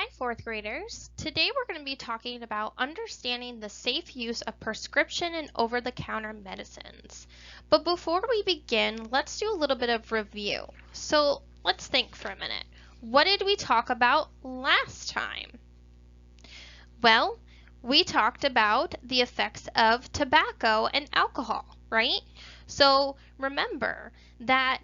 Hi, fourth graders. Today we're going to be talking about understanding the safe use of prescription and over-the-counter medicines. But before we begin, let's do a little bit of review. So let's think for a minute. What did we talk about last time? Well, we talked about the effects of tobacco and alcohol, right? So remember that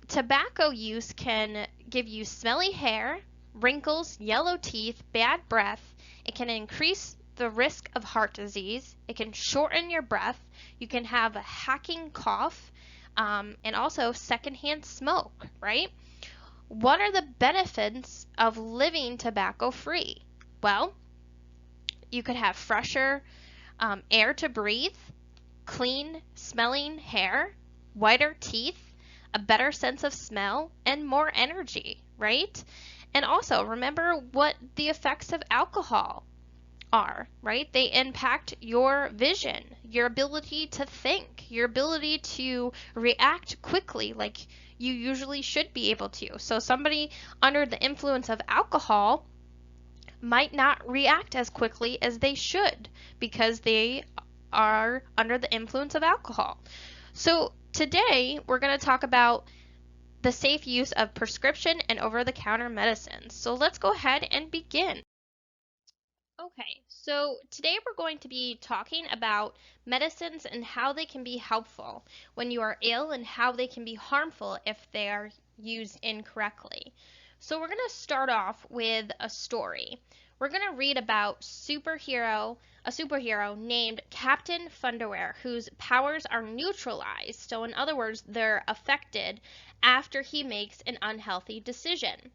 tobacco use can give you smelly hair, wrinkles, yellow teeth, bad breath. It can increase the risk of heart disease. It can shorten your breath. You can have a hacking cough, and also secondhand smoke, right? What are the benefits of living tobacco-free? Well, you could have fresher air to breathe, clean smelling hair, whiter teeth, a better sense of smell, and more energy, right? And also remember what the effects of alcohol are, right? They impact your vision, your ability to think, your ability to react quickly like you usually should be able to. So somebody under the influence of alcohol might not react as quickly as they should because they are under the influence of alcohol. So today we're going to talk about the safe use of prescription and over-the-counter medicines. So let's go ahead and begin. Okay, so today we're going to be talking about medicines and how they can be helpful when you are ill and how they can be harmful if they are used incorrectly. So we're going to start off with a story. We're going to read about a superhero named Captain Thunderwear, whose powers are neutralized. So in other words, they're affected after he makes an unhealthy decision.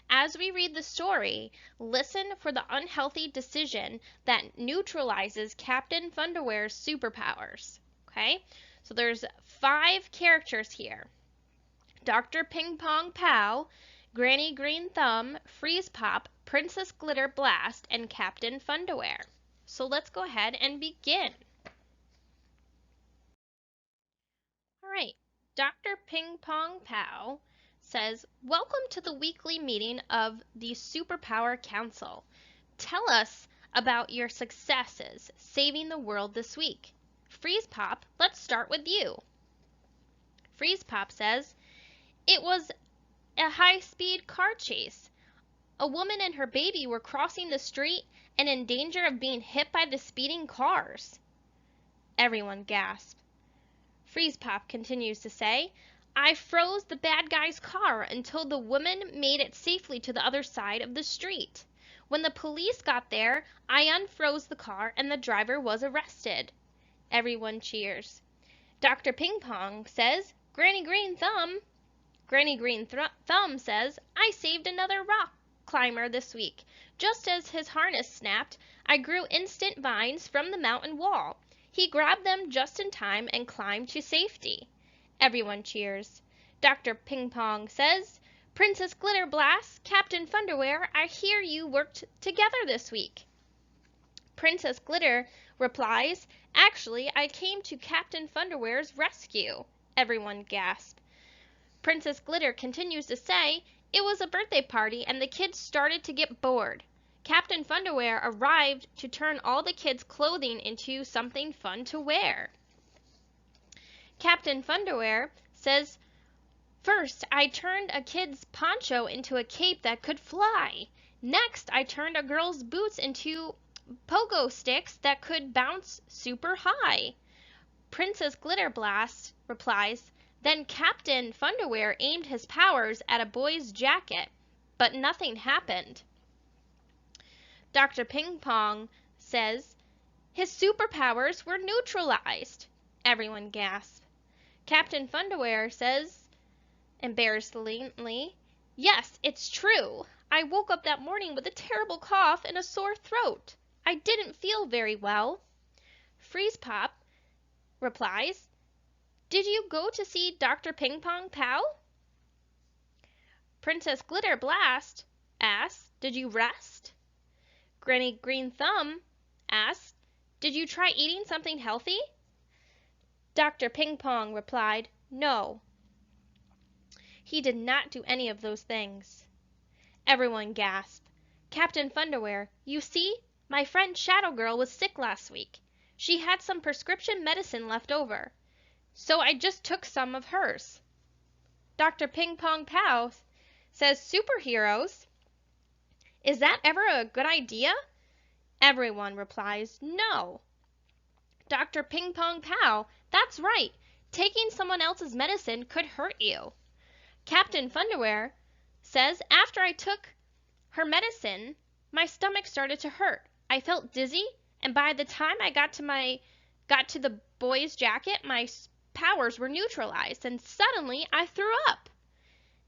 As we read the story, listen for the unhealthy decision that neutralizes Captain Thunderwear's superpowers. Okay? So there's 5 characters here. Dr. Ping Pong Pow, Granny Green Thumb, Freeze Pop, Princess Glitter Blast, and Captain Thunderwear. So let's go ahead and begin. Alright, Dr. Ping Pong Pow says, "Welcome to the weekly meeting of the Superpower Council. Tell us about your successes saving the world this week. Freeze Pop, let's start with you." Freeze Pop says, "It was a high-speed car chase. A woman and her baby were crossing the street and in danger of being hit by the speeding cars." Everyone gasped. Freeze Pop continues to say, "I froze the bad guy's car until the woman made it safely to the other side of the street. When the police got there, I unfroze the car and the driver was arrested." Everyone cheers. Dr. Ping Pong says, "Granny Green Thumb." Granny Green Thumb says, "I saved another rock climber this week. Just as his harness snapped, I grew instant vines from the mountain wall. He grabbed them just in time and climbed to safety." Everyone cheers. Dr. Ping Pong says, "Princess Glitter Blast, Captain Thunderwear, I hear you worked together this week." Princess Glitter replies, "Actually, I came to Captain Thunderwear's rescue." Everyone gasps. Princess Glitter continues to say, "It was a birthday party and the kids started to get bored. Captain Thunderwear arrived to turn all the kids' clothing into something fun to wear." Captain Thunderwear says, "First, I turned a kid's poncho into a cape that could fly. Next, I turned a girl's boots into pogo sticks that could bounce super high." Princess Glitter Blast replies, "Then Captain Thunderwear aimed his powers at a boy's jacket, but nothing happened." Dr. Ping Pong says, "His superpowers were neutralized." Everyone gasps. Captain Thunderwear says, embarrassedly, "Yes, it's true. I woke up that morning with a terrible cough and a sore throat. I didn't feel very well." Freeze Pop replies, "Did you go to see Dr. Ping Pong Pow?" Princess Glitter Blast asks, "Did you rest?" Granny Green Thumb asked, "Did you try eating something healthy?" Dr. Ping Pong replied, "No. He did not do any of those things." Everyone gasped. Captain Thunderwear, you see, my friend Shadow Girl was sick last week. She had some prescription medicine left over, so I just took some of hers. Dr. Ping Pong Pow says, superheroes? Is that ever a good idea? Everyone replies, no. Dr. Ping Pong Pow, that's right. Taking someone else's medicine could hurt you. Captain Thunderwear says, after I took her medicine, my stomach started to hurt. I felt dizzy, and by the time I got to the boy's jacket, my powers were neutralized, and suddenly I threw up.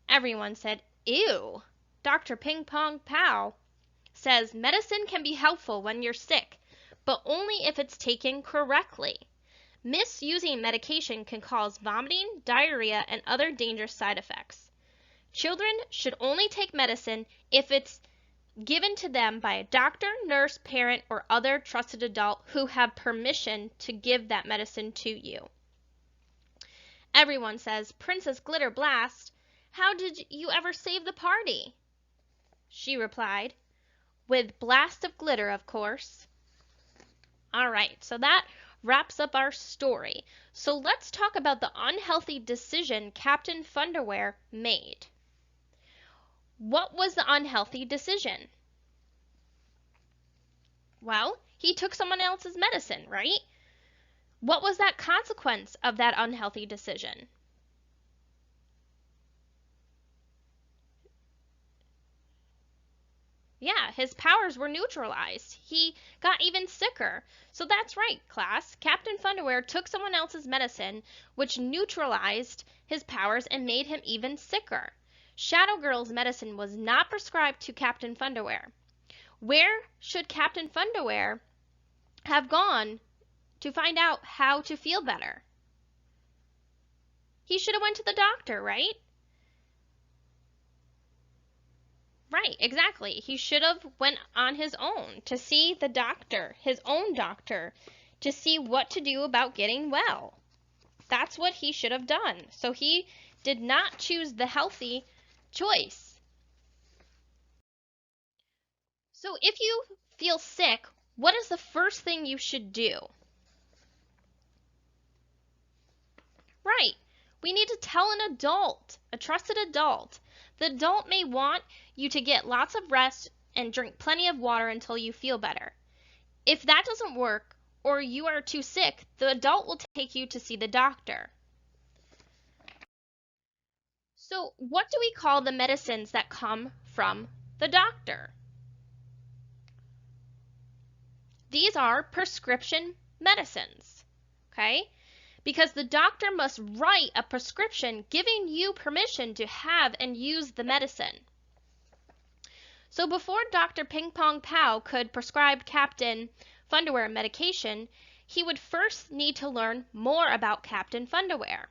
Everyone said, ew. Dr. Ping Pong Pow says, medicine can be helpful when you're sick, but only if it's taken correctly. Misusing medication can cause vomiting, diarrhea, and other dangerous side effects. Children should only take medicine if it's given to them by a doctor, nurse, parent, or other trusted adult who have permission to give that medicine to you. Everyone says, Princess Glitter Blast, how did you ever save the party? She replied, with blast of glitter, of course. All right, so that wraps up our story. So let's talk about the unhealthy decision Captain Thunderwear made. What was the unhealthy decision? Well, he took someone else's medicine, right? What was that consequence of that unhealthy decision? Yeah, his powers were neutralized. He got even sicker. So that's right, class. Captain Thunderwear took someone else's medicine, which neutralized his powers and made him even sicker. Shadow Girl's medicine was not prescribed to Captain Thunderwear. Where should Captain Thunderwear have gone to find out how to feel better? He should have went to the doctor, right? Right, exactly. He should have went on his own to see the doctor, his own doctor, to see what to do about getting well. That's what he should have done. So he did not choose the healthy choice. So if you feel sick, what is the first thing you should do? Right. We need to tell an adult, a trusted adult. The adult may want you to get lots of rest and drink plenty of water until you feel better. If that doesn't work, or you are too sick, the adult will take you to see the doctor. So, what do we call the medicines that come from the doctor? These are prescription medicines, okay? Because the doctor must write a prescription giving you permission to have and use the medicine. So before Dr. Ping Pong Pow could prescribe Captain Thunderwear medication, he would first need to learn more about Captain Thunderwear.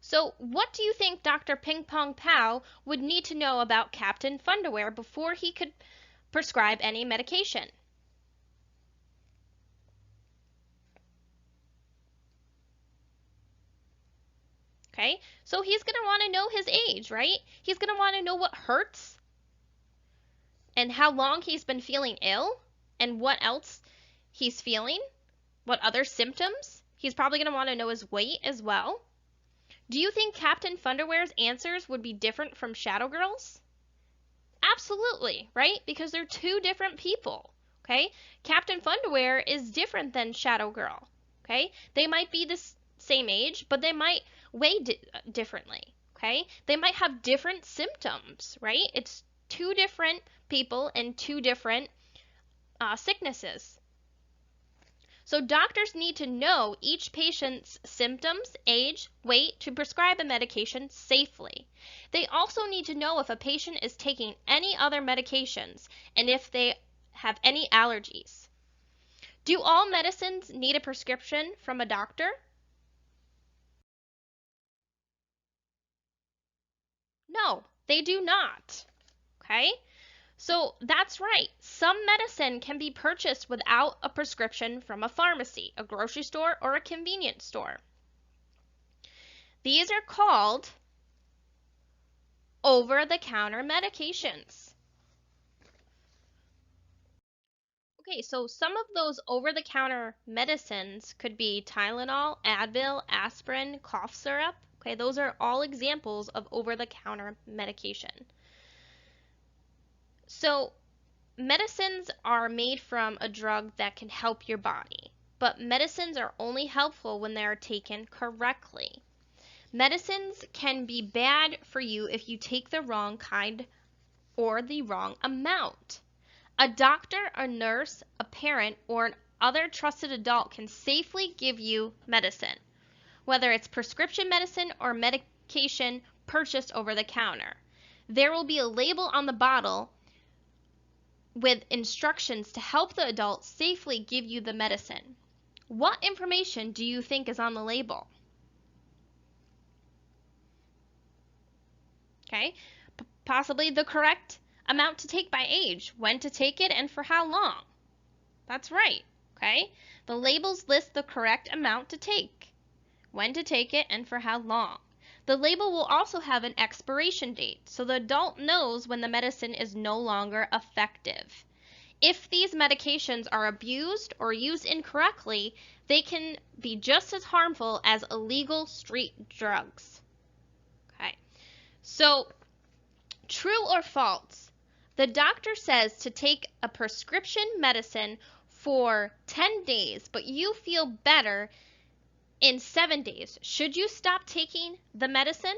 So what do you think Dr. Ping Pong Pow would need to know about Captain Thunderwear before he could prescribe any medication? Okay, so he's going to want to know his age, right? He's going to want to know what hurts and how long he's been feeling ill and what else he's feeling, what other symptoms. He's probably going to want to know his weight as well. Do you think Captain Thunderwear's answers would be different from Shadow Girl's? Absolutely, right? Because they're two different people, okay? Captain Thunderwear is different than Shadow Girl, okay? They might be the same age, but they might weigh differently, okay? They might have different symptoms, right? It's two different people and two different sicknesses. So doctors need to know each patient's symptoms, age, weight to prescribe a medication safely. They also need to know if a patient is taking any other medications and if they have any allergies. Do all medicines need a prescription from a doctor? No, they do not. Okay? So that's right. Some medicine can be purchased without a prescription from a pharmacy, a grocery store, or a convenience store. These are called over-the-counter medications. Okay, so some of those over-the-counter medicines could be Tylenol, Advil, aspirin, cough syrup. Okay, those are all examples of over-the-counter medication. So medicines are made from a drug that can help your body, but medicines are only helpful when they are taken correctly. Medicines can be bad for you if you take the wrong kind or the wrong amount. A doctor, a nurse, a parent, or other trusted adult can safely give you medicine, whether it's prescription medicine or medication purchased over the counter. There will be a label on the bottle with instructions to help the adult safely give you the medicine. What information do you think is on the label? Okay, possibly the correct amount to take by age, when to take it, and for how long. That's right, okay? The labels list the correct amount to take, when to take it, and for how long. The label will also have an expiration date, so the adult knows when the medicine is no longer effective. If these medications are abused or used incorrectly, they can be just as harmful as illegal street drugs. Okay, so true or false? The doctor says to take a prescription medicine for 10 days, but you feel better in 7 days. Should you stop taking the medicine?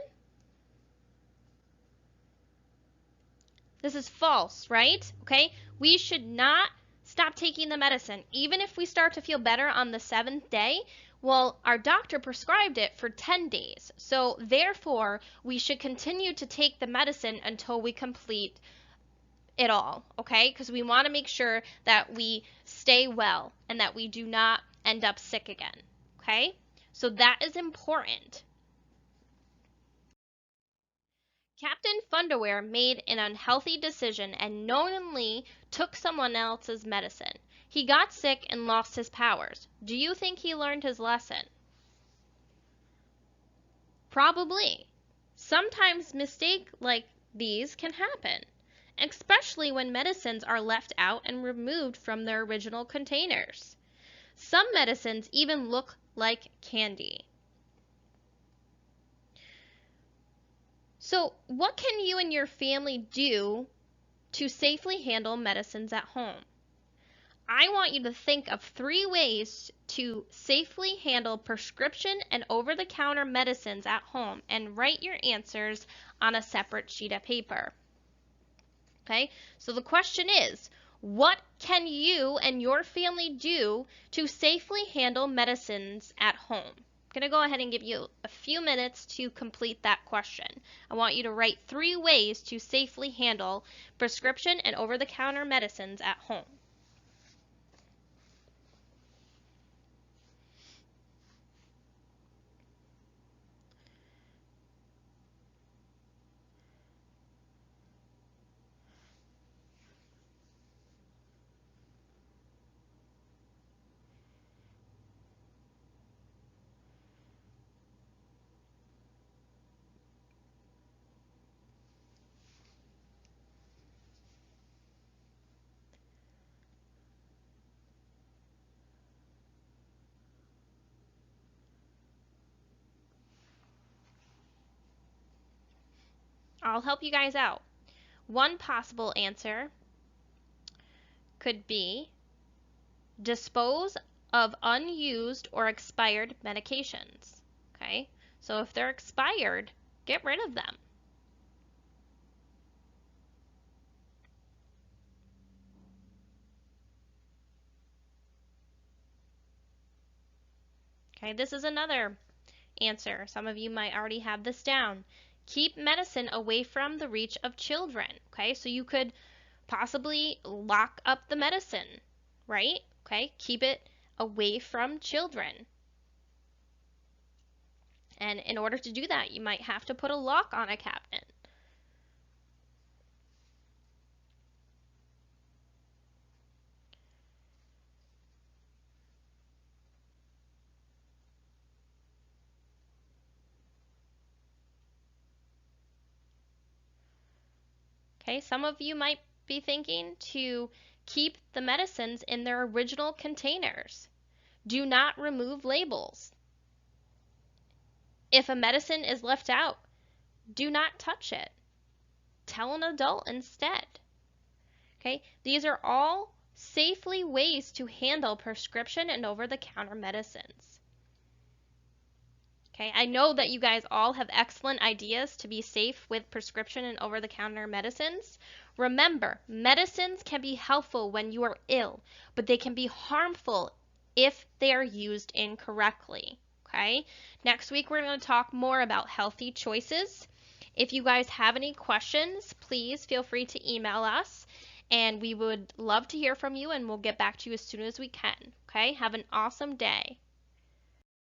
This is false, right? Okay, we should not stop taking the medicine. Even if we start to feel better on the 7th day, well, our doctor prescribed it for 10 days. So therefore, we should continue to take the medicine until we complete it all, okay? Because we want to make sure that we stay well and that we do not end up sick again, okay? So that is important. Captain Funderwear made an unhealthy decision and knowingly took someone else's medicine. He got sick and lost his powers. Do you think he learned his lesson? Probably. Sometimes mistakes like these can happen, especially when medicines are left out and removed from their original containers. Some medicines even look like candy. So, what can you and your family do to safely handle medicines at home? I want you to think of 3 ways to safely handle prescription and over-the-counter medicines at home and write your answers on a separate sheet of paper. Okay, so the question is, what can you and your family do to safely handle medicines at home? I'm going to go ahead and give you a few minutes to complete that question. I want you to write 3 ways to safely handle prescription and over-the-counter medicines at home. I'll help you guys out. One possible answer could be dispose of unused or expired medications. Okay, so if they're expired, get rid of them. Okay, this is another answer. Some of you might already have this down. Keep medicine away from the reach of children. Okay, so you could possibly lock up the medicine, right? Okay, keep it away from children. And in order to do that, you might have to put a lock on a cabinet. Okay, some of you might be thinking to keep the medicines in their original containers. Do not remove labels. If a medicine is left out, do not touch it. Tell an adult instead. Okay, these are all safely ways to handle prescription and over-the-counter medicines. Okay, I know that you guys all have excellent ideas to be safe with prescription and over-the-counter medicines. Remember, medicines can be helpful when you are ill, but they can be harmful if they are used incorrectly. Okay, next week we're going to talk more about healthy choices. If you guys have any questions, please feel free to email us, and we would love to hear from you, and we'll get back to you as soon as we can. Okay, have an awesome day.